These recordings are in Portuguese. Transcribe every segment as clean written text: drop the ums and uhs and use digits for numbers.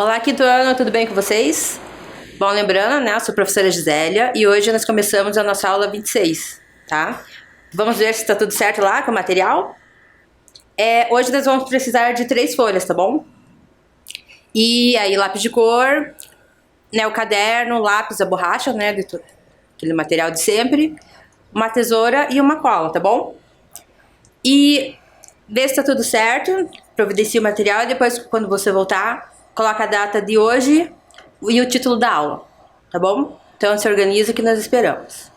Olá, quinto ano, tudo bem com vocês? Bom, lembrando, né, eu sou a professora Gisélia e hoje nós começamos a nossa aula 26, tá? Vamos ver se está tudo certo lá com o material? Hoje nós vamos precisar de 3 folhas, tá bom? E aí lápis de cor, né, o caderno, lápis, a borracha, né, aquele material de sempre, uma tesoura e uma cola, tá bom? E vê se tá tudo certo, providencie o material e depois, quando você voltar, coloca a data de hoje e o título da aula, tá bom? Então se organiza que nós esperamos.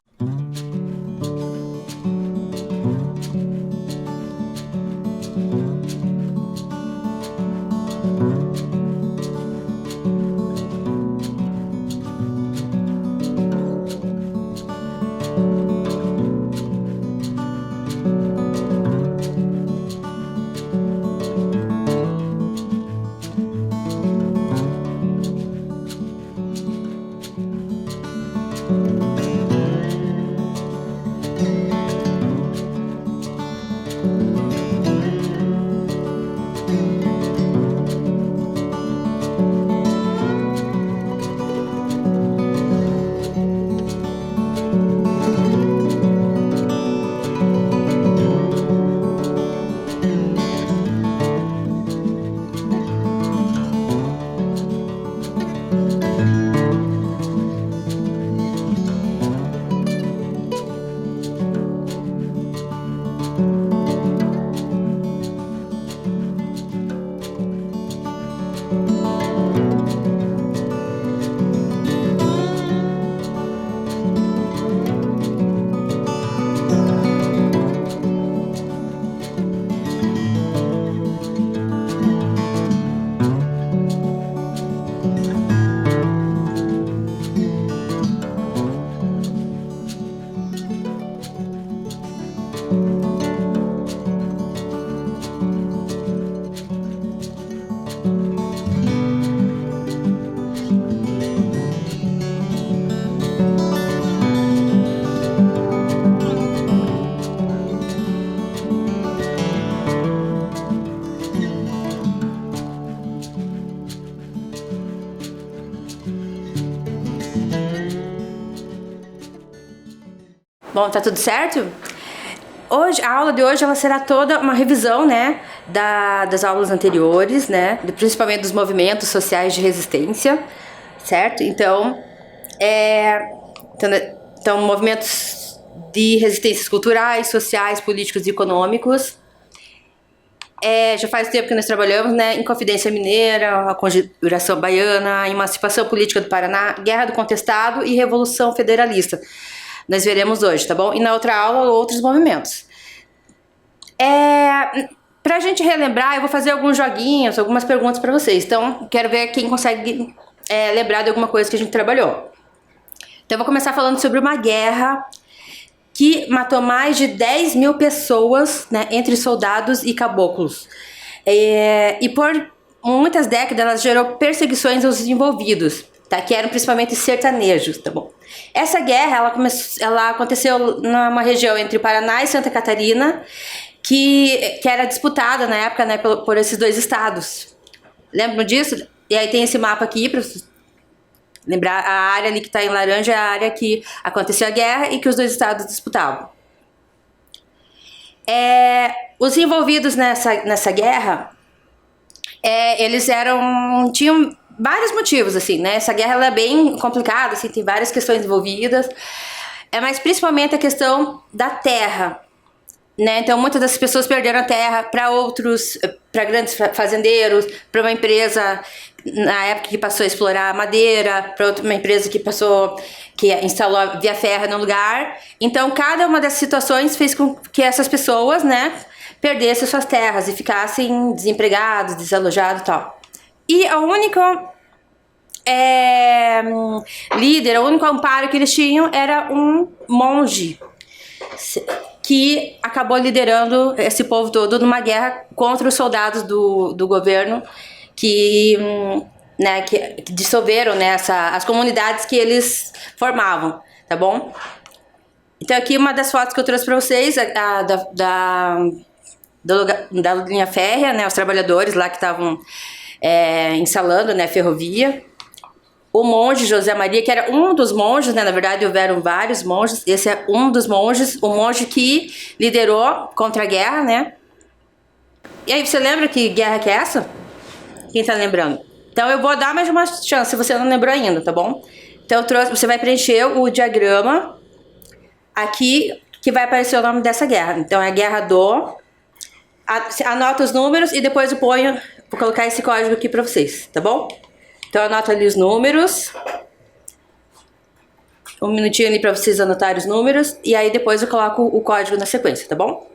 Bom, tá tudo certo? Hoje, a aula de hoje ela será toda uma revisão, né, das aulas anteriores, né, principalmente dos movimentos sociais de resistência, certo? Então, movimentos de resistências culturais, sociais, políticos e econômicos. Já faz tempo que nós trabalhamos, né, Inconfidência Mineira, a Conjuração Baiana, a Emancipação Política do Paraná, Guerra do Contestado e Revolução Federalista. Nós veremos hoje, tá bom? E na outra aula, outros movimentos. Pra gente relembrar, eu vou fazer alguns joguinhos, algumas perguntas pra vocês. Então, quero ver quem consegue lembrar de alguma coisa que a gente trabalhou. Então, eu vou começar falando sobre uma guerra que matou mais de 10 mil pessoas, né, entre soldados e caboclos. E por muitas décadas, ela gerou perseguições aos envolvidos, tá? Que eram principalmente sertanejos, tá bom? Essa guerra, ela aconteceu numa região entre Paraná e Santa Catarina, que era disputada na época, né, por esses 2 estados. Lembram disso? E aí tem esse mapa aqui para lembrar, a área ali que está em laranja é a área que aconteceu a guerra e que os 2 estados disputavam. Os envolvidos nessa guerra, eles tinham vários motivos, assim, né? Essa guerra ela é bem complicada, assim, tem várias questões envolvidas, mas principalmente a questão da terra, né? Então, muitas das pessoas perderam a terra para grandes fazendeiros, para uma empresa na época que passou a explorar madeira, para uma empresa que instalou a via férrea no lugar. Então, cada uma dessas situações fez com que essas pessoas, né, perdessem suas terras e ficassem desempregados, desalojados e tal. E a única líder, o único amparo que eles tinham era um monge que acabou liderando esse povo todo numa guerra contra os soldados do governo que dissolveram, né, as comunidades que eles formavam, tá bom? Então aqui uma das fotos que eu trouxe para vocês, da linha férrea, né, os trabalhadores lá que estavam instalando, né, ferrovia. O monge José Maria, que era um dos monges, né, na verdade houveram vários monges, esse é um dos monges, o monge que liderou contra a guerra, né. E aí, você lembra que guerra que é essa? Quem tá lembrando? Então eu vou dar mais uma chance, se você não lembrou ainda, tá bom? Então você vai preencher o diagrama aqui, que vai aparecer o nome dessa guerra. Então é a guerra do... Anota os números e depois eu vou colocar esse código aqui pra vocês, tá bom? Então anota ali os números. Um minutinho ali pra vocês anotarem os números. E aí depois eu coloco o código na sequência, tá bom?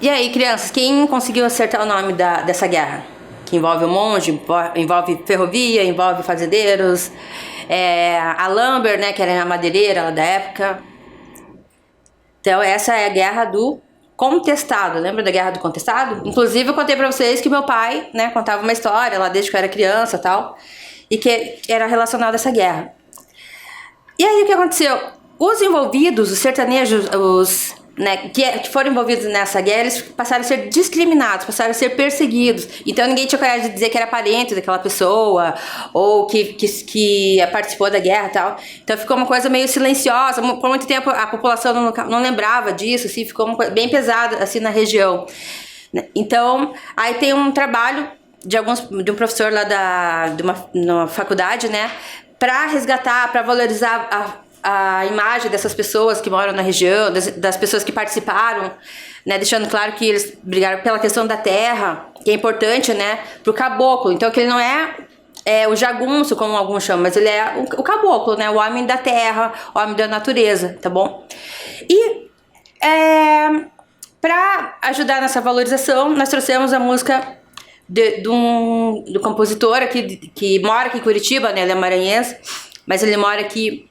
E aí, crianças, quem conseguiu acertar o nome dessa guerra? Que envolve o monge, envolve ferrovia, envolve fazendeiros, a Lumber, né, que era a madeireira lá da época. Então essa é a guerra do Contestado. Lembra da guerra do Contestado? Inclusive eu contei pra vocês que meu pai, né, contava uma história lá desde que eu era criança e tal, e que era relacionada a essa guerra. E aí o que aconteceu? Os envolvidos, os sertanejos, né, que foram envolvidos nessa guerra, eles passaram a ser discriminados, passaram a ser perseguidos. Então ninguém tinha coragem de dizer que era parente daquela pessoa ou que participou da guerra e tal. Então ficou uma coisa meio silenciosa. Por muito tempo a população não lembrava disso, assim, ficou uma coisa bem pesada assim na região. Então aí tem um trabalho de um professor lá de uma faculdade, né, para resgatar, para valorizar a imagem dessas pessoas que moram na região, das pessoas que participaram, né, deixando claro que eles brigaram pela questão da terra, que é importante, né, pro caboclo. Então que ele não é o jagunço, como alguns chamam, mas ele é o caboclo, né, o homem da terra, o homem da natureza, tá bom? E para ajudar nessa valorização, nós trouxemos a música do compositor aqui, que mora aqui em Curitiba, né, ele é maranhense, mas ele mora aqui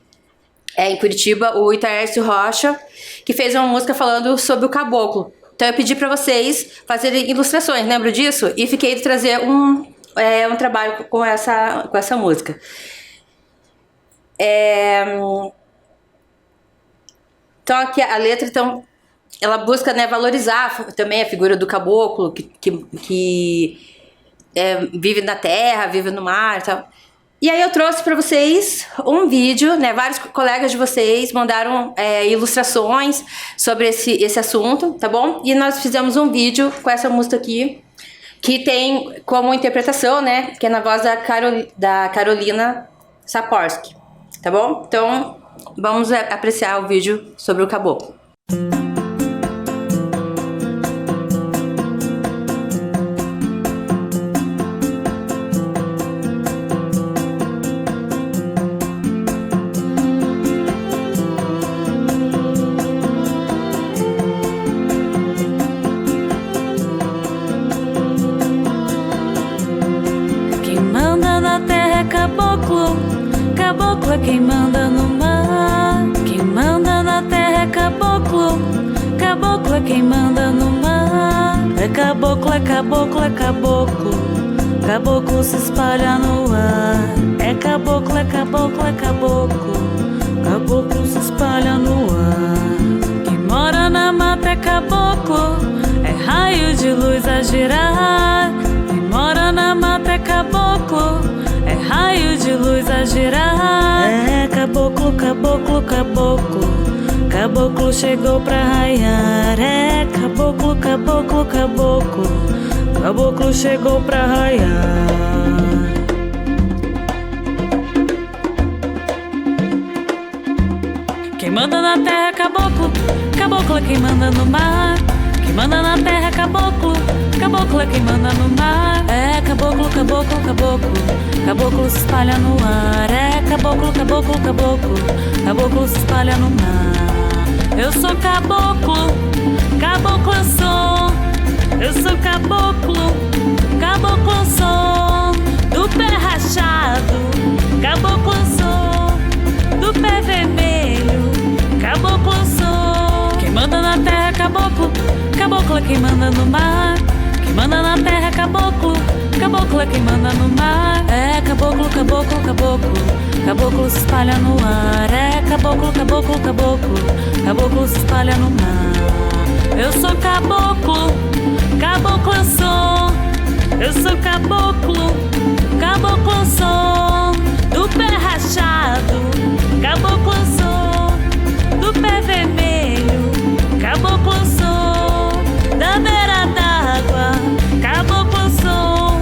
em Curitiba, o Itaércio Rocha, que fez uma música falando sobre o caboclo, Então eu pedi pra vocês fazerem ilustrações, lembra disso? E fiquei de trazer um trabalho com essa música. Então aqui a letra, então, ela busca, né, valorizar também a figura do caboclo que vive na terra, vive no mar e tal. E aí eu trouxe pra vocês um vídeo, né? Vários colegas de vocês mandaram ilustrações sobre esse assunto, tá bom? E nós fizemos um vídeo com essa música aqui, que tem como interpretação, né? Que é na voz da Carolina Saporsky, tá bom? Então, vamos apreciar o vídeo sobre o caboclo. Caboclo é quem manda no mar. Quem manda na terra é caboclo. Caboclo é quem manda no mar. É caboclo, é caboclo, é caboclo. Caboclo se espalha no ar. É caboclo, é caboclo, é caboclo. Caboclo se espalha no ar. Quem mora na mata é caboclo. É raio de luz a girar. Quem mora na mata é caboclo. É raio de luz a girar. É caboclo, caboclo, caboclo. Caboclo chegou pra raiar. É caboclo, caboclo, caboclo. Caboclo chegou pra raiar. Quem manda na terra é caboclo. Caboclo é quem manda no mar. Quem manda na terra é caboclo. Caboclo é quem manda no mar. É caboclo, caboclo, caboclo. Caboclo se espalha no ar. É caboclo, caboclo, caboclo. Caboclo se espalha no mar. Eu sou caboclo, caboclo eu sou. Eu sou caboclo, caboclo eu sou. Do pé rachado, caboclo eu sou. Do pé vermelho, caboclo eu sou. Quem manda na terra é caboclo. Caboclo é quem manda no mar. Quem manda na terra é caboclo. Caboclo é quem manda no mar. É caboclo, caboclo, caboclo. Caboclo se espalha no ar. É caboclo, caboclo, caboclo. Caboclo se espalha no mar. Eu sou caboclo, caboclo eu sou. Eu sou caboclo, caboclo eu sou. Do pé rachado, caboclo eu sou. Do pé vermelho, caboclo eu sou. Da beira d'água, caboclo eu sou.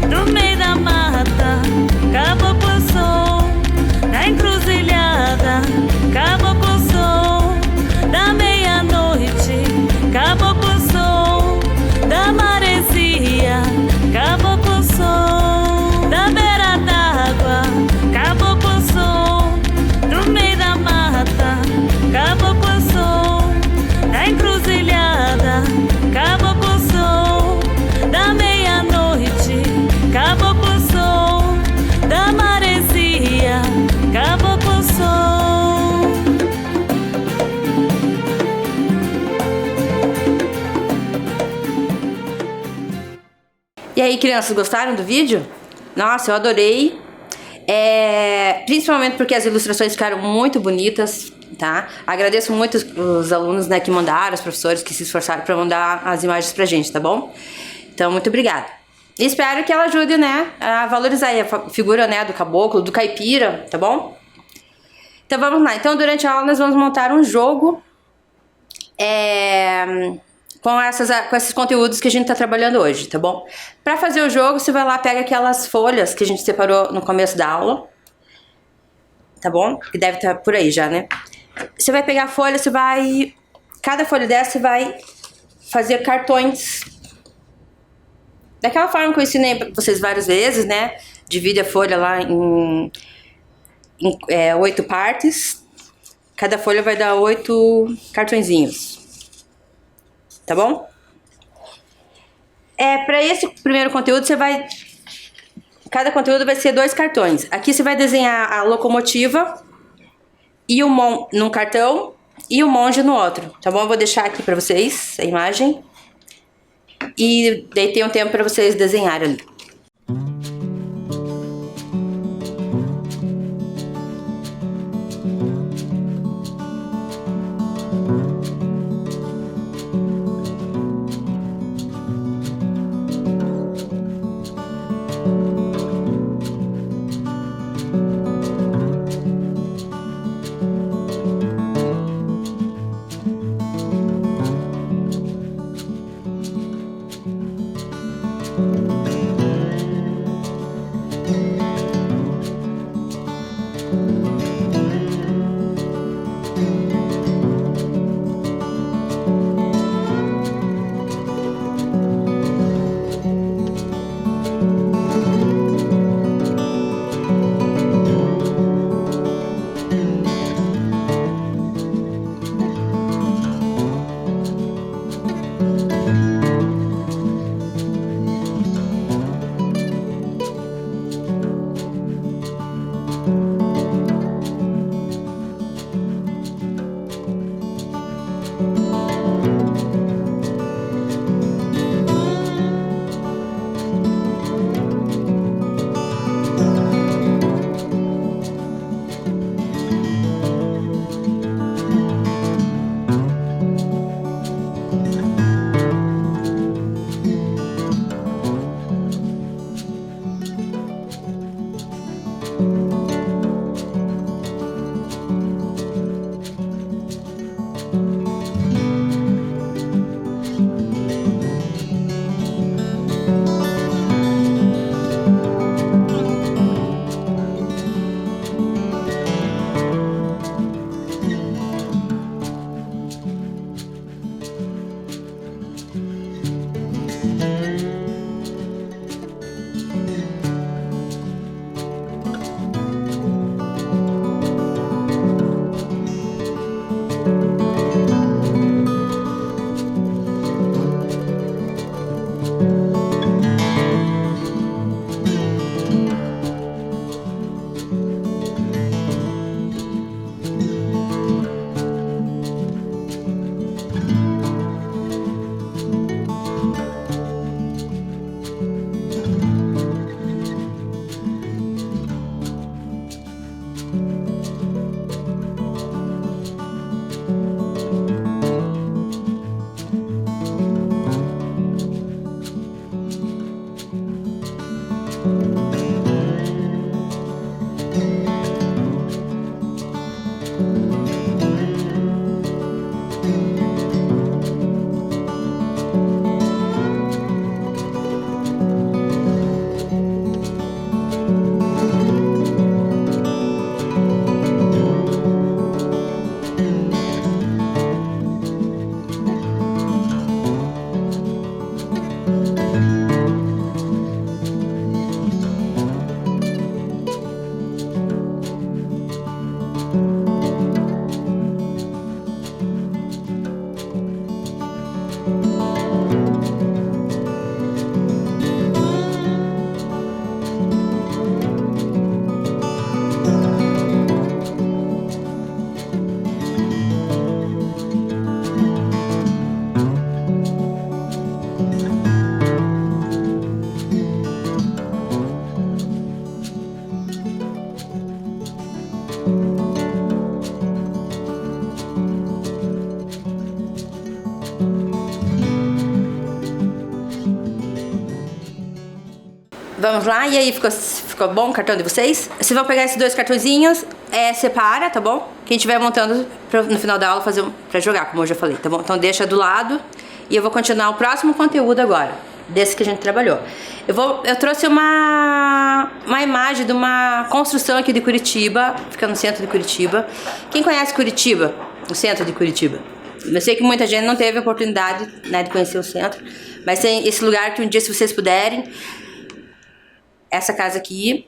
Do meio da mata, caboclo eu sou. Da encruzilhada, caboclo eu sou. Da meia-noite, caboclo eu sou. Da maresia, caboclo eu sou. Da beira d'água, caboclo eu sou. Do meio da mata, caboclo eu sou. Da encruzilhada, caboclo eu sou. Da meia-noite, caboclo eu sou. Da maresia, caboclo eu sou. E aí, crianças, gostaram do vídeo? Nossa, eu adorei. Principalmente porque as ilustrações ficaram muito bonitas, tá? Agradeço muito os alunos, né, que mandaram, os professores que se esforçaram para mandar as imagens pra gente, tá bom? Então, muito obrigada. E espero que ela ajude, né, a valorizar a figura, né, do caboclo, do caipira, tá bom? Então, vamos lá. Então, durante a aula, nós vamos montar um jogo com esses conteúdos que a gente tá trabalhando hoje, tá bom? Pra fazer o jogo, você vai lá, pega aquelas folhas que a gente separou no começo da aula, tá bom? Que deve estar por aí já, né? Você vai pegar a folha, cada folha dessa você vai fazer cartões. Daquela forma que eu ensinei pra vocês várias vezes, né? Divide a folha lá em 8 partes. Cada folha vai dar 8 cartõezinhos. Tá bom? Para esse primeiro conteúdo, cada conteúdo vai ser 2 cartões. Aqui você vai desenhar a locomotiva e o num cartão e o monge no outro, tá bom? Eu vou deixar aqui pra vocês a imagem. E daí tem um tempo pra vocês desenharem ali. Vamos lá, e aí, ficou bom o cartão de vocês? Vocês vão pegar esses dois cartõezinhos, separa, tá bom? Quem estiver montando no final da aula pra jogar, como eu já falei, tá bom? Então deixa do lado e eu vou continuar o próximo conteúdo agora, desse que a gente trabalhou. Eu trouxe uma imagem de uma construção aqui de Curitiba, fica no centro de Curitiba. Quem conhece Curitiba, o centro de Curitiba? Eu sei que muita gente não teve a oportunidade, né, de conhecer o centro, mas tem esse lugar que um dia, se vocês puderem, essa casa aqui,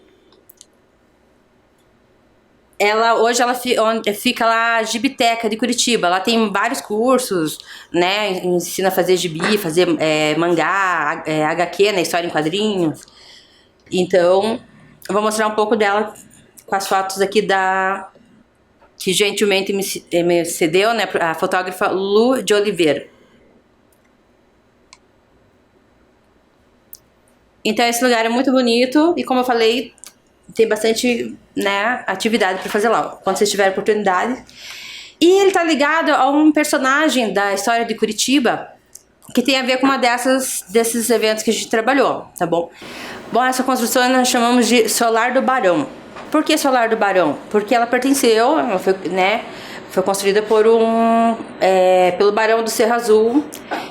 hoje ela fica lá, a Gibiteca de Curitiba. Ela tem vários cursos, né? Ensina a fazer gibi, fazer mangá, HQ, né? História em quadrinhos. Então, eu vou mostrar um pouco dela com as fotos aqui da que gentilmente me cedeu, né, a fotógrafa Lu de Oliveira. Então esse lugar é muito bonito e, como eu falei, tem bastante, né, atividade para fazer lá, quando vocês tiverem oportunidade. E ele tá ligado a um personagem da história de Curitiba que tem a ver com uma desses eventos que a gente trabalhou, tá bom? Bom, essa construção nós chamamos de Solar do Barão. Por que Solar do Barão? Porque ela pertenceu, ela foi, né, foi construída pelo Barão do Cerro Azul,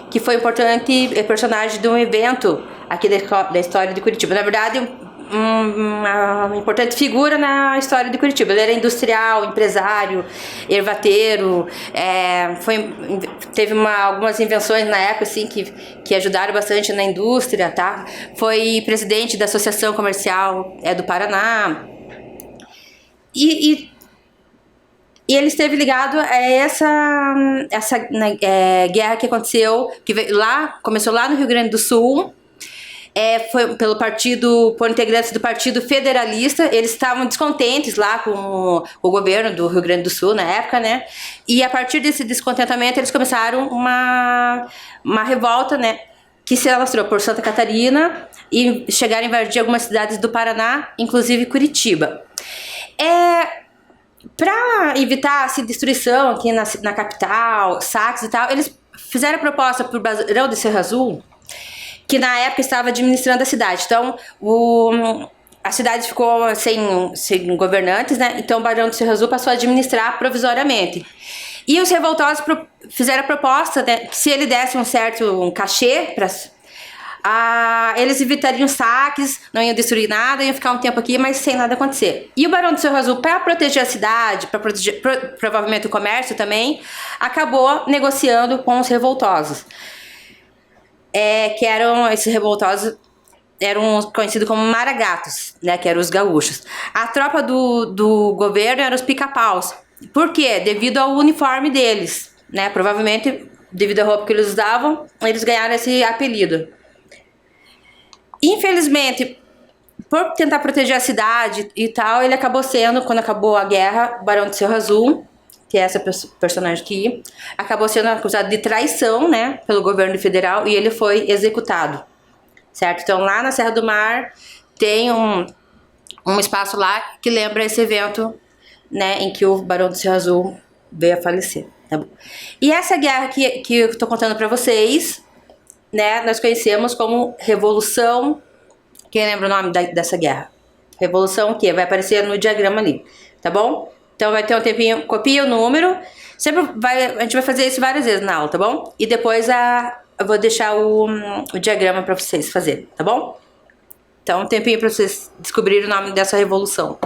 que foi importante personagem de um evento aqui da história de Curitiba. Na verdade, uma importante figura na história de Curitiba. Ele era industrial, empresário, ervateiro, teve algumas invenções na época assim, que ajudaram bastante na indústria, tá? Foi presidente da Associação Comercial do Paraná. E ele esteve ligado a essa guerra que aconteceu, começou lá no Rio Grande do Sul. Foi por integrantes do Partido Federalista. Eles estavam descontentes lá com o governo do Rio Grande do Sul na época, né? E a partir desse descontentamento eles começaram uma revolta, né, que se alastrou por Santa Catarina e chegaram a invadir algumas cidades do Paraná, inclusive Curitiba. Para evitar destruição aqui na capital, saques e tal, eles fizeram a proposta para o Barão do Cerro Azul, que na época estava administrando a cidade. Então, a cidade ficou sem governantes, né? Então, o Barão do Cerro Azul passou a administrar provisoriamente. E os revoltosos fizeram a proposta, né, que se ele desse um cachê eles evitariam saques, não iam destruir nada, iam ficar um tempo aqui, mas sem nada acontecer. E o Barão do Cerro Azul, para proteger a cidade, para proteger provavelmente o comércio também, acabou negociando com os revoltosos. Que esses revoltosos eram conhecidos como maragatos, né, que eram os gaúchos. A tropa do governo eram os pica-paus. Por quê? Devido ao uniforme deles, né? Provavelmente, devido à roupa que eles usavam, eles ganharam esse apelido. Infelizmente, por tentar proteger a cidade e tal, ele acabou sendo, quando acabou a guerra, o Barão do Cerro Azul, que é essa personagem aqui, acabou sendo acusado de traição, né, pelo governo federal, e ele foi executado, certo? Então, lá na Serra do Mar, tem um espaço lá que lembra esse evento, né, em que o Barão do Cerro Azul veio a falecer, tá bom? E essa guerra que eu tô contando pra vocês, né, nós conhecemos como Revolução. Quem lembra o nome dessa guerra? Revolução o quê? Vai aparecer no diagrama ali, tá bom? Então vai ter um tempinho, copia o número. A gente vai fazer isso várias vezes na aula, tá bom? E depois eu vou deixar o diagrama para vocês fazerem, tá bom? Então um tempinho para vocês descobrirem o nome dessa revolução.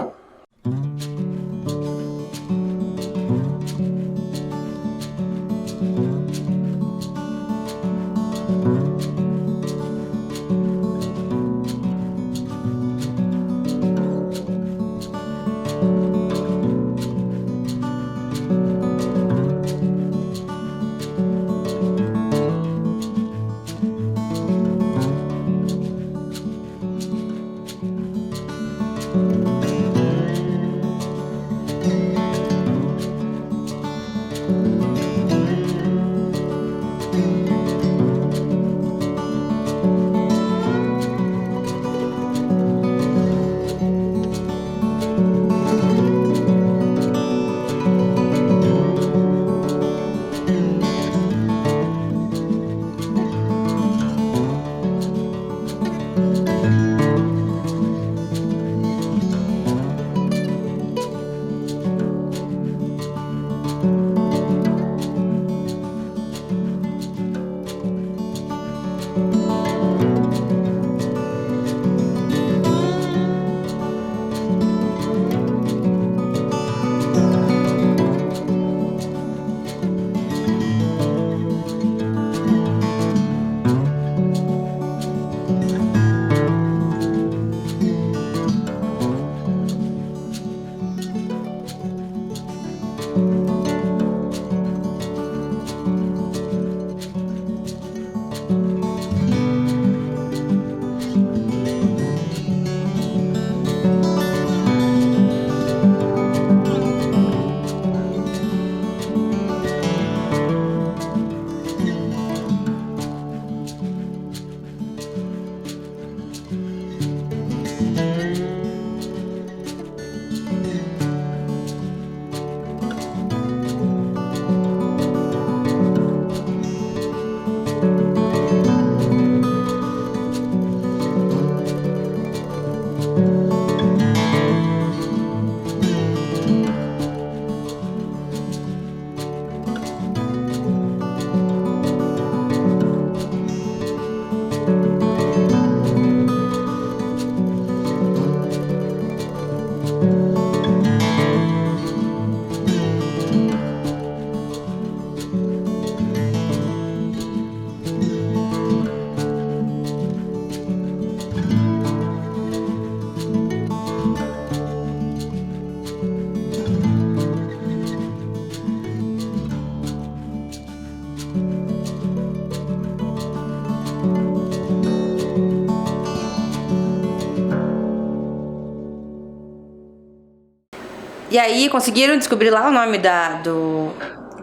E aí conseguiram descobrir lá o nome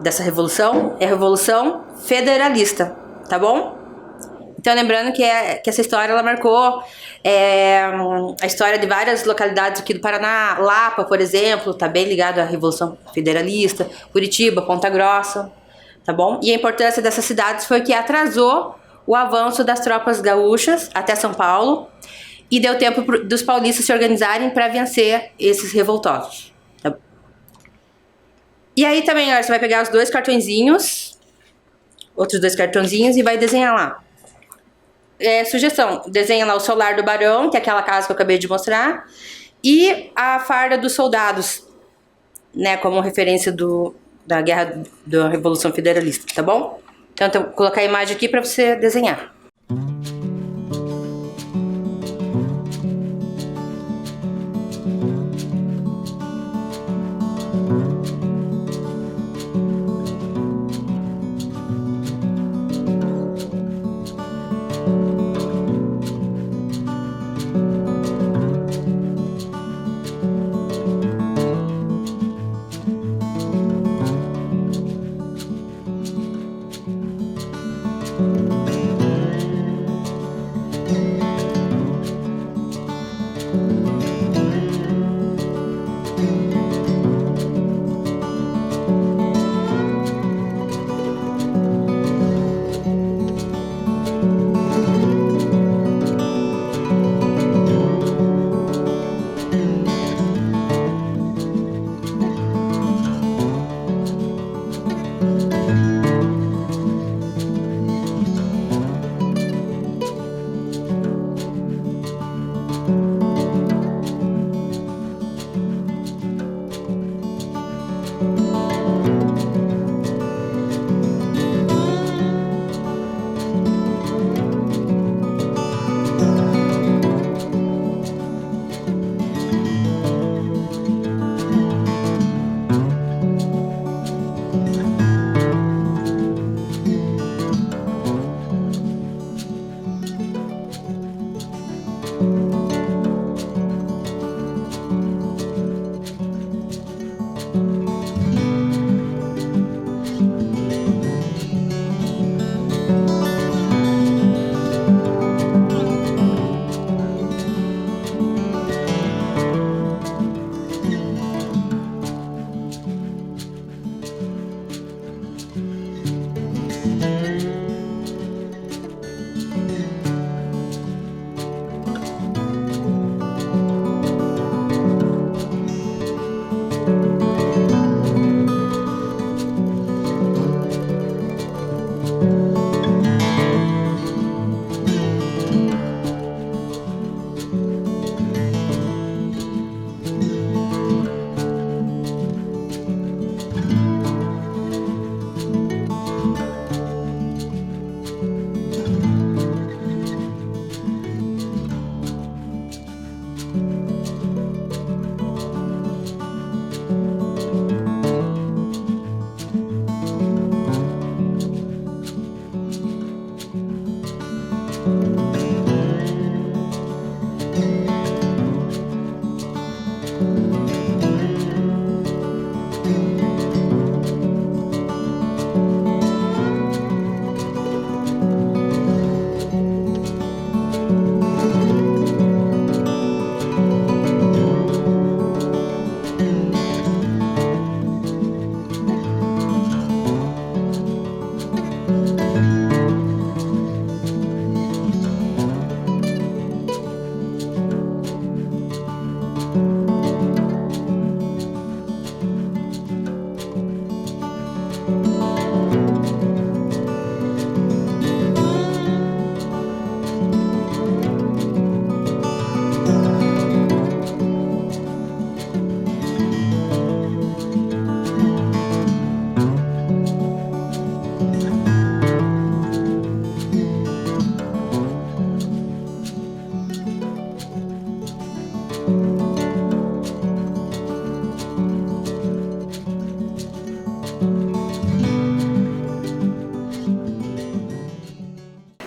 dessa revolução. É a Revolução Federalista, tá bom? Então lembrando que essa história ela marcou a história de várias localidades aqui do Paraná. Lapa, por exemplo, tá bem ligado à Revolução Federalista. Curitiba, Ponta Grossa, tá bom? E a importância dessas cidades foi que atrasou o avanço das tropas gaúchas até São Paulo e deu tempo dos paulistas se organizarem para vencer esses revoltosos. Tá? E aí também, olha, você vai pegar os dois cartõezinhos, outros dois cartõezinhos e vai desenhar lá. Sugestão, desenha lá o solar do Barão, que é aquela casa que eu acabei de mostrar, e a farda dos soldados, né, como referência da guerra da Revolução Federalista, tá bom? Então, eu vou colocar a imagem aqui para você desenhar.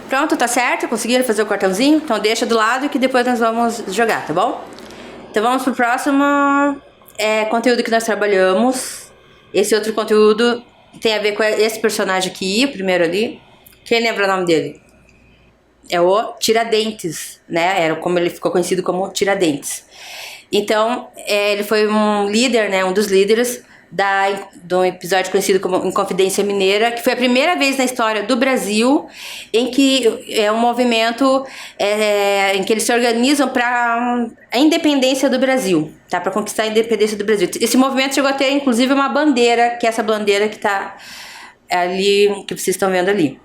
Pronto, tá certo? Conseguiram fazer o cartãozinho? Então deixa do lado que depois nós vamos jogar, tá bom? Então vamos pro próximo é conteúdo que nós trabalhamos. Esse outro conteúdo tem a ver com esse personagem aqui, o primeiro ali. Quem lembra o nome dele? É o Tiradentes, né? Era como ele ficou conhecido como Tiradentes. Então, ele foi um líder, né? Um dos líderes de um episódio conhecido como Inconfidência Mineira, que foi a primeira vez na história do Brasil em que é um movimento em que eles se organizam para a independência do Brasil, tá? Para conquistar a independência do Brasil. Esse movimento chegou a ter, inclusive, uma bandeira, que é essa bandeira que está ali, que vocês estão vendo ali,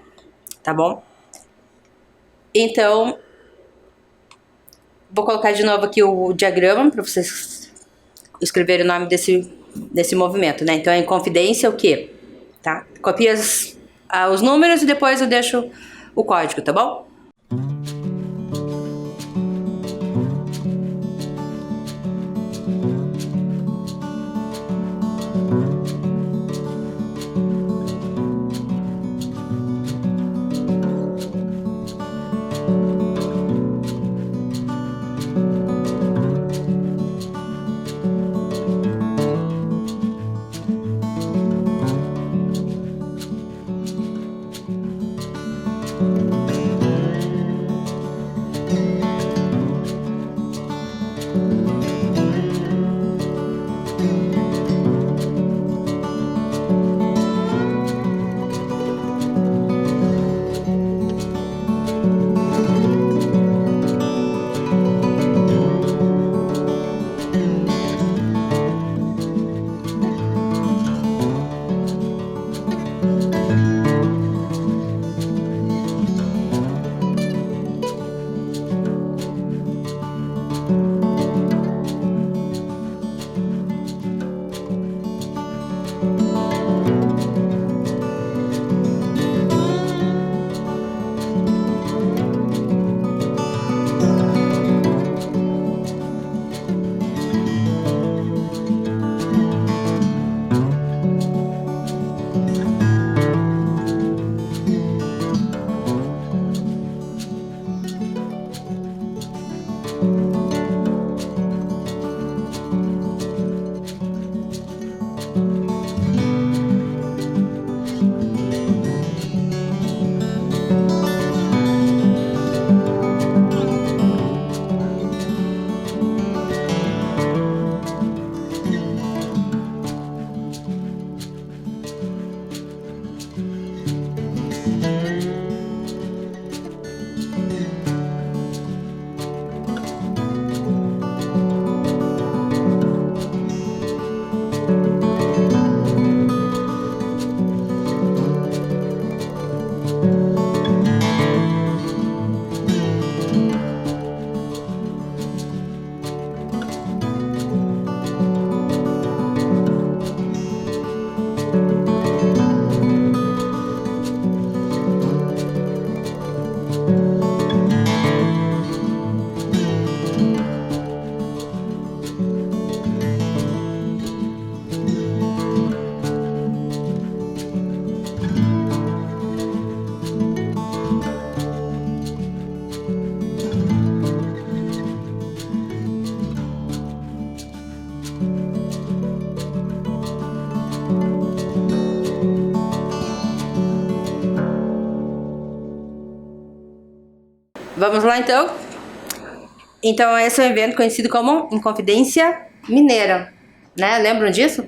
tá bom? Então, vou colocar de novo aqui o diagrama para vocês escreverem o nome desse movimento, né? Então, é Inconfidência o quê? Tá? Copia os números e depois eu deixo o código, tá bom? Vamos lá, então? Então, esse é um evento conhecido como Inconfidência Mineira, né? Lembram disso?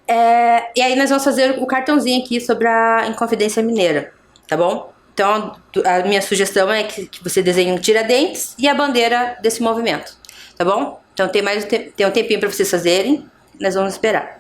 E aí nós vamos fazer o cartãozinho aqui sobre a Inconfidência Mineira, tá bom? Então, a minha sugestão é que você desenhe um Tiradentes e a bandeira desse movimento, tá bom? Então, tem um tempinho para vocês fazerem, nós vamos esperar.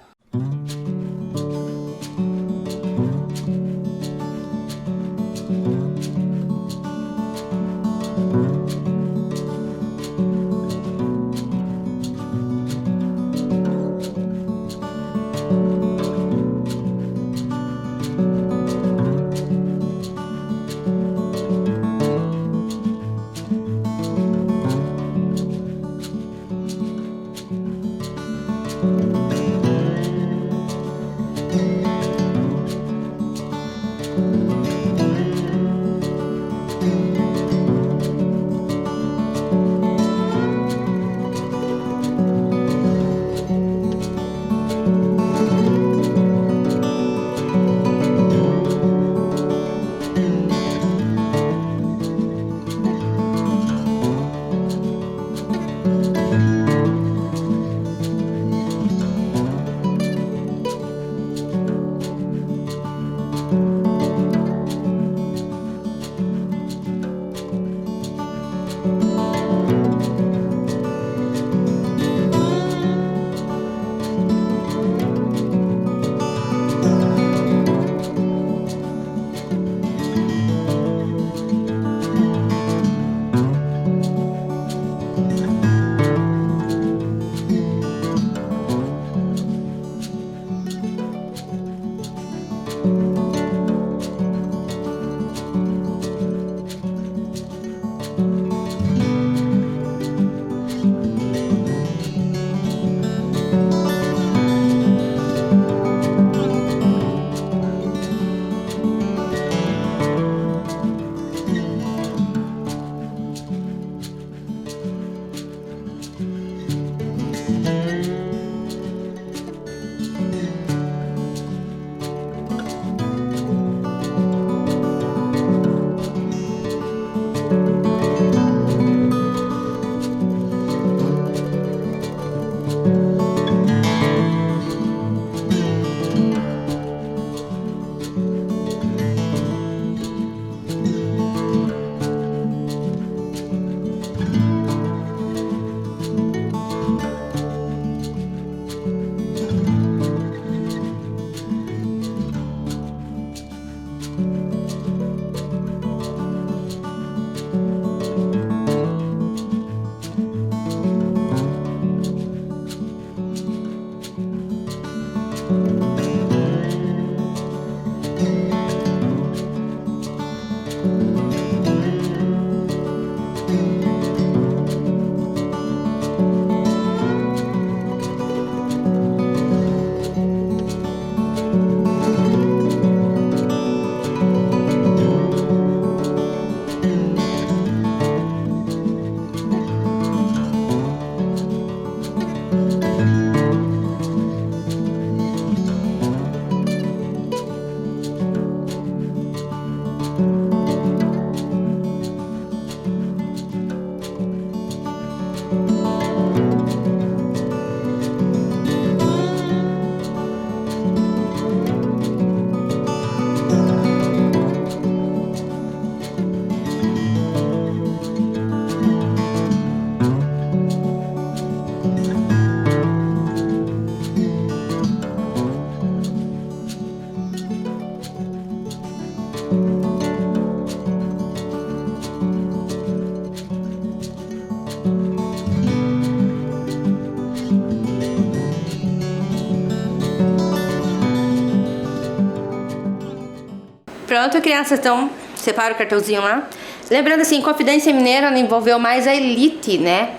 Pronto, crianças, então separa o cartãozinho lá. Lembrando assim, Confidência Mineira envolveu mais a elite, né?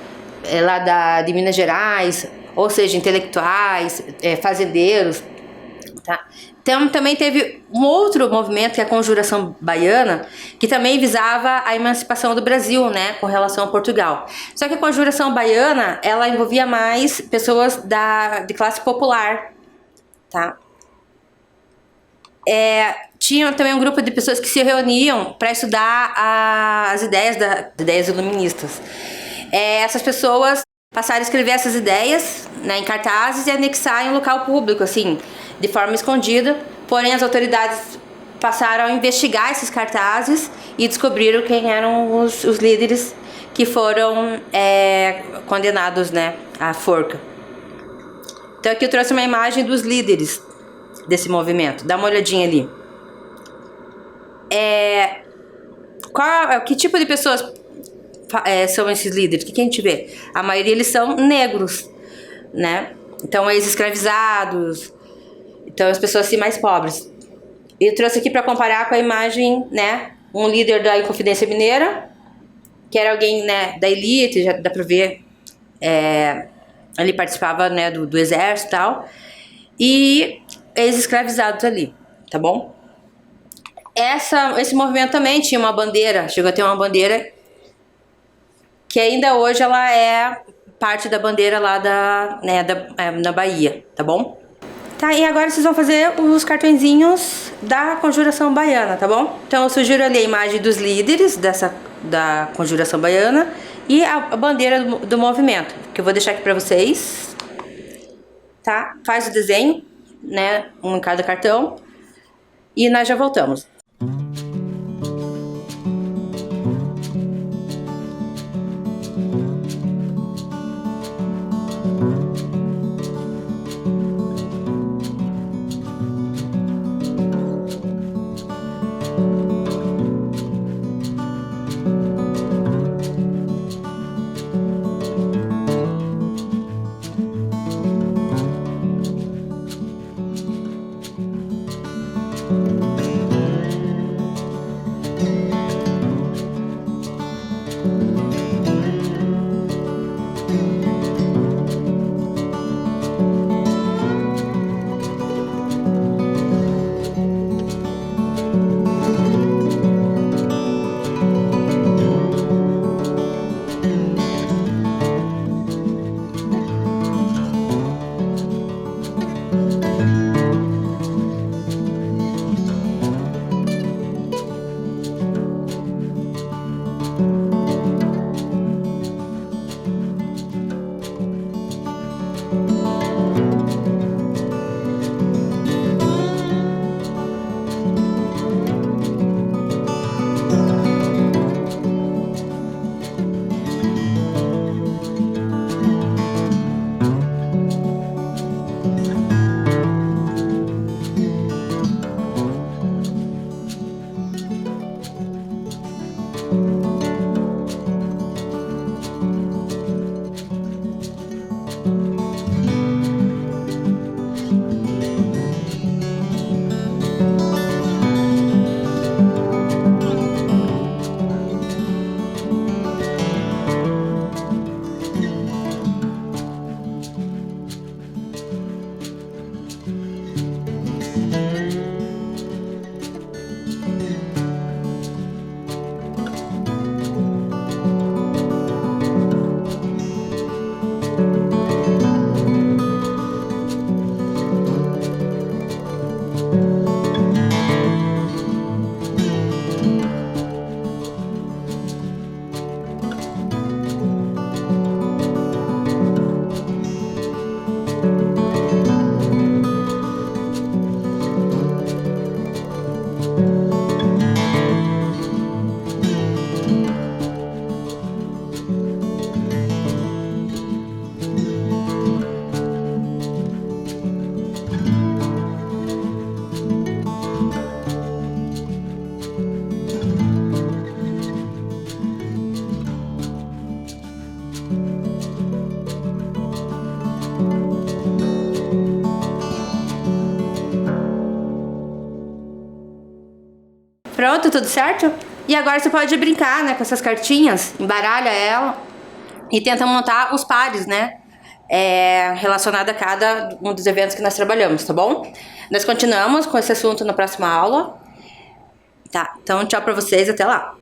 Lá de Minas Gerais, ou seja, intelectuais, fazendeiros, tá? Então também teve um outro movimento que é a Conjuração Baiana, que também visava a emancipação do Brasil, né, com relação a Portugal. Só que a Conjuração Baiana, ela envolvia mais pessoas de classe popular, tá? Tinha também um grupo de pessoas que se reuniam para estudar as ideias iluministas. Essas pessoas passaram a escrever essas ideias, né, em cartazes e anexar em um local público, assim, de forma escondida. Porém, as autoridades passaram a investigar esses cartazes e descobriram quem eram os líderes que foram condenados, né, à forca. Então aqui eu trouxe uma imagem dos líderes desse movimento. Dá uma olhadinha ali. Que tipo de pessoas são esses líderes? O que a gente vê? A maioria eles são negros, né? Então, ex-escravizados. Então, as pessoas assim mais pobres. Eu trouxe aqui para comparar com a imagem, né? Um líder da Inconfidência Mineira, que era alguém, né, da elite, já dá para ver. Ali participava, né, do exército e tal. E ex-escravizados ali, tá bom? Esse movimento também tinha uma bandeira, chegou a ter uma bandeira que ainda hoje ela é parte da bandeira lá na Bahia, tá bom? Tá, e agora vocês vão fazer os cartõezinhos da Conjuração Baiana, tá bom? Então eu sugiro ali a imagem dos líderes da Conjuração Baiana e a bandeira do movimento, que eu vou deixar aqui pra vocês, tá? Faz o desenho, né, um em cada cartão e nós já voltamos. Pronto, tudo certo? E agora você pode brincar, né, com essas cartinhas, embaralha ela e tenta montar os pares, né? Relacionado a cada um dos eventos que nós trabalhamos, tá bom? Nós continuamos com esse assunto na próxima aula. Tá, então tchau pra vocês, até lá.